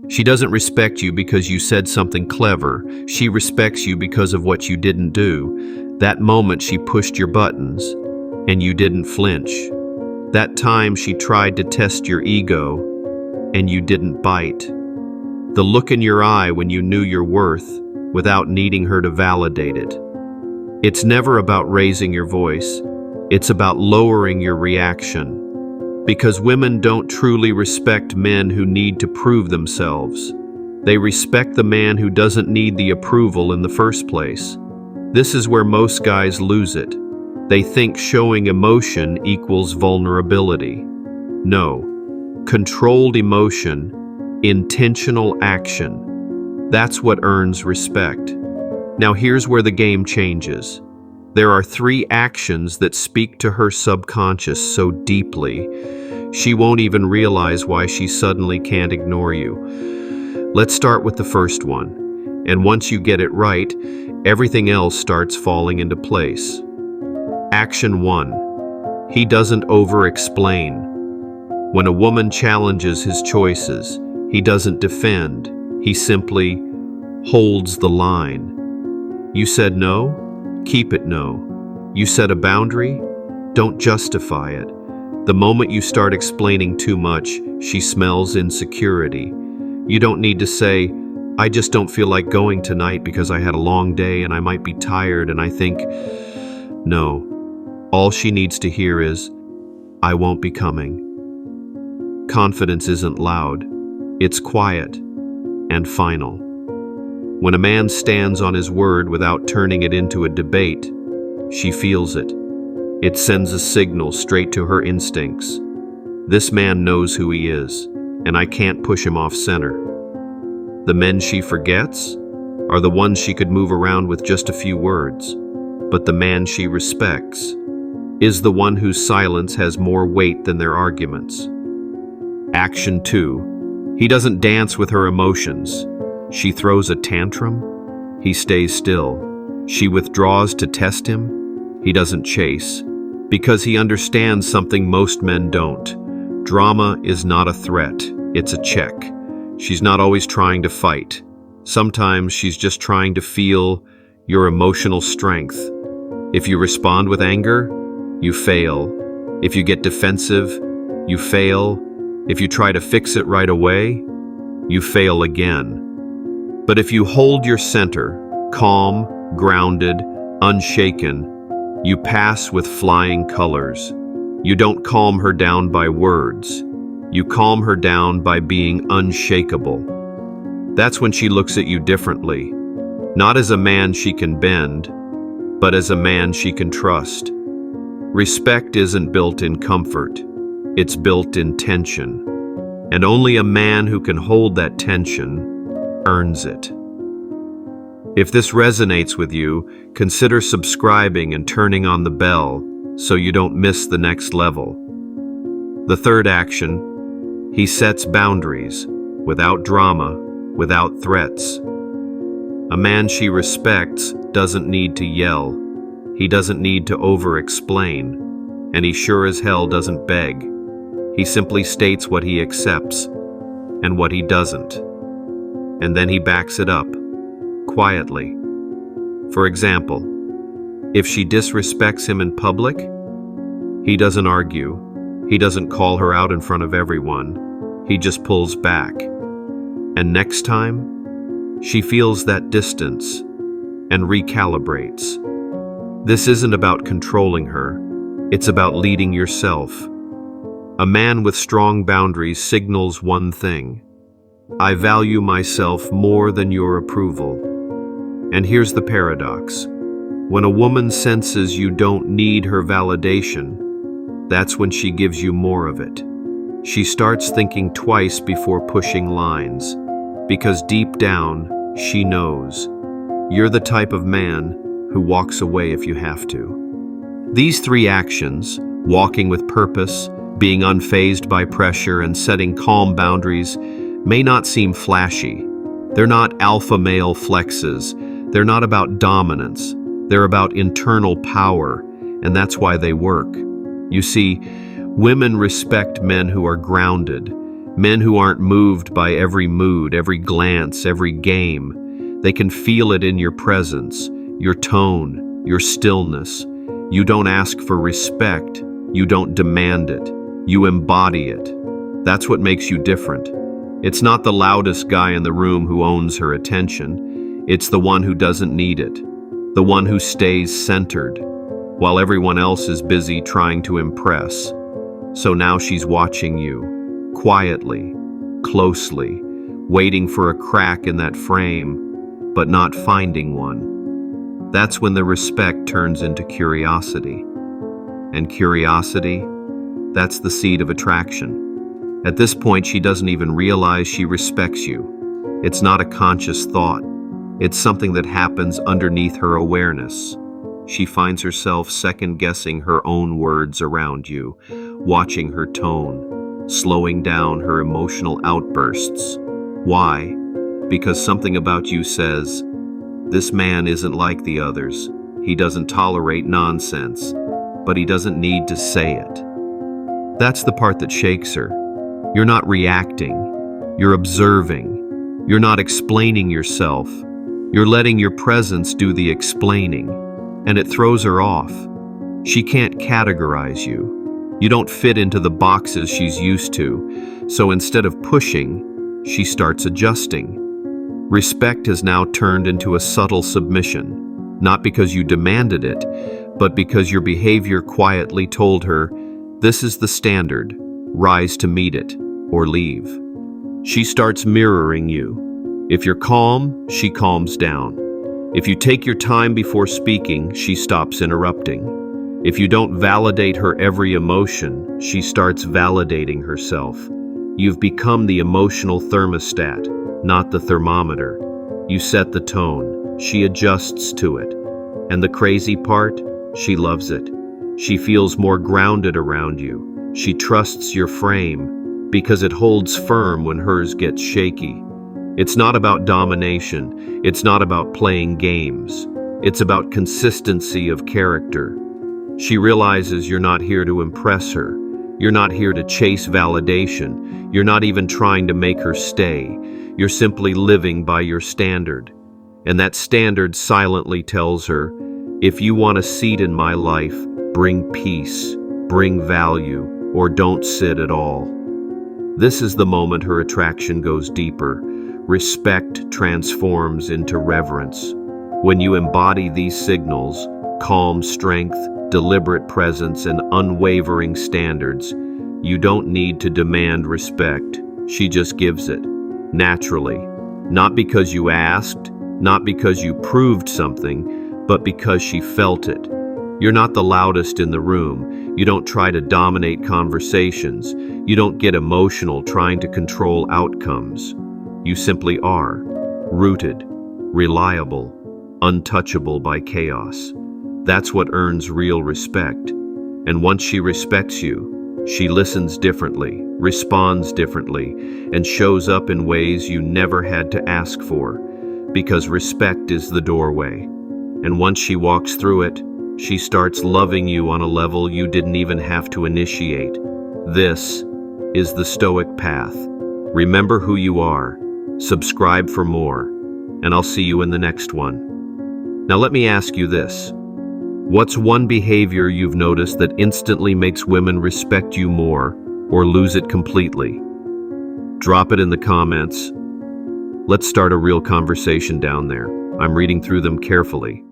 She doesn't respect you because you said something clever. She respects you because of what you didn't do. That moment she pushed your buttons, and you didn't flinch. That time she tried to test your ego, and you didn't bite. The look in your eye when you knew your worth without needing her to validate it. It's never about raising your voice. It's about lowering your reaction. Because women don't truly respect men who need to prove themselves. They respect the man who doesn't need the approval in the first place. This is where most guys lose it. They think showing emotion equals vulnerability. No. Controlled emotion, intentional action. That's what earns respect. Now here's where the game changes. There are 3 actions that speak to her subconscious so deeply, she won't even realize why she suddenly can't ignore you. Let's start with the first one. And once you get it right, everything else starts falling into place. Action 1. He doesn't over-explain. When a woman challenges his choices, he doesn't defend. He simply holds the line. You said no? Keep it no. You set a boundary? Don't justify it. The moment you start explaining too much, she smells insecurity. You don't need to say, I just don't feel like going tonight because I had a long day and I might be tired and I think, no. All she needs to hear is, I won't be coming. Confidence isn't loud. It's quiet and final. When a man stands on his word without turning it into a debate, she feels it. It sends a signal straight to her instincts. This man knows who he is, and I can't push him off center. The men she forgets are the ones she could move around with just a few words, but the man she respects is the one whose silence has more weight than their arguments. Action 2. He doesn't dance with her emotions. She throws a tantrum. He stays still. She withdraws to test him. He doesn't chase, because he understands something most men don't. Drama is not a threat, it's a check. She's not always trying to fight. Sometimes she's just trying to feel your emotional strength. If you respond with anger, you fail. If you get defensive, you fail. If you try to fix it right away, you fail again. But if you hold your center, calm, grounded, unshaken, you pass with flying colors. You don't calm her down by words. You calm her down by being unshakable. That's when she looks at you differently. Not as a man she can bend, but as a man she can trust. Respect isn't built in comfort. It's built in tension. And only a man who can hold that tension earns it. If this resonates with you, consider subscribing and turning on the bell so you don't miss the next level. The third action, he sets boundaries, without drama, without threats. A man she respects doesn't need to yell. He doesn't need to over-explain, and he sure as hell doesn't beg. He simply states what he accepts and what he doesn't, and then he backs it up. Quietly. For example, if she disrespects him in public, he doesn't argue. He doesn't call her out in front of everyone. He just pulls back. And next time, she feels that distance and recalibrates. This isn't about controlling her. It's about leading yourself. A man with strong boundaries signals one thing. I value myself more than your approval. And here's the paradox. When a woman senses you don't need her validation, that's when she gives you more of it. She starts thinking twice before pushing lines, because deep down, she knows. You're the type of man who walks away if you have to. These 3 actions, walking with purpose, being unfazed by pressure, and setting calm boundaries, may not seem flashy. They're not alpha male flexes. They're not about dominance. They're about internal power, and that's why they work. You see, women respect men who are grounded, Men who aren't moved by every mood, every glance, every game. They can feel it in your presence, your tone, your stillness. You don't ask for respect. You don't demand it. You embody it. That's what makes you different. It's not the loudest guy in the room who owns her attention. It's the one who doesn't need it. The one who stays centered, while everyone else is busy trying to impress. So now she's watching you, quietly, closely, waiting for a crack in that frame, but not finding one. That's when the respect turns into curiosity. And curiosity, that's the seed of attraction. At this point, she doesn't even realize she respects you. It's not a conscious thought. It's something that happens underneath her awareness. She finds herself second-guessing her own words around you, watching her tone, slowing down her emotional outbursts. Why? Because something about you says, this man isn't like the others. He doesn't tolerate nonsense, but he doesn't need to say it. That's the part that shakes her. You're not reacting. You're observing. You're not explaining yourself. You're letting your presence do the explaining, and it throws her off. She can't categorize you. You don't fit into the boxes she's used to, so instead of pushing, she starts adjusting. Respect has now turned into a subtle submission, not because you demanded it, but because your behavior quietly told her, this is the standard, rise to meet it, or leave. She starts mirroring you. If you're calm, she calms down. If you take your time before speaking, she stops interrupting. If you don't validate her every emotion, she starts validating herself. You've become the emotional thermostat, not the thermometer. You set the tone. She adjusts to it. And the crazy part? She loves it. She feels more grounded around you. She trusts your frame because it holds firm when hers gets shaky. It's not about domination. It's not about playing games. It's about consistency of character. She realizes you're not here to impress her. You're not here to chase validation. You're not even trying to make her stay. You're simply living by your standard. And that standard silently tells her, if you want a seat in my life, bring peace, bring value, or don't sit at all. This is the moment her attraction goes deeper. Respect transforms into reverence. When you embody these signals, calm strength, deliberate presence, and unwavering standards, you don't need to demand respect. She just gives it, naturally. Not because you asked, not because you proved something, but because she felt it. You're not the loudest in the room. You don't try to dominate conversations. You don't get emotional trying to control outcomes. You simply are, rooted, reliable, untouchable by chaos. That's what earns real respect. And once she respects you, she listens differently, responds differently, and shows up in ways you never had to ask for, because respect is the doorway. And once she walks through it, she starts loving you on a level you didn't even have to initiate. This is the Stoic path. Remember who you are. Subscribe for more, and I'll see you in the next one. Now let me ask you this. What's one behavior you've noticed that instantly makes women respect you more or lose it completely? Drop it in the comments. Let's start a real conversation down there. I'm reading through them carefully.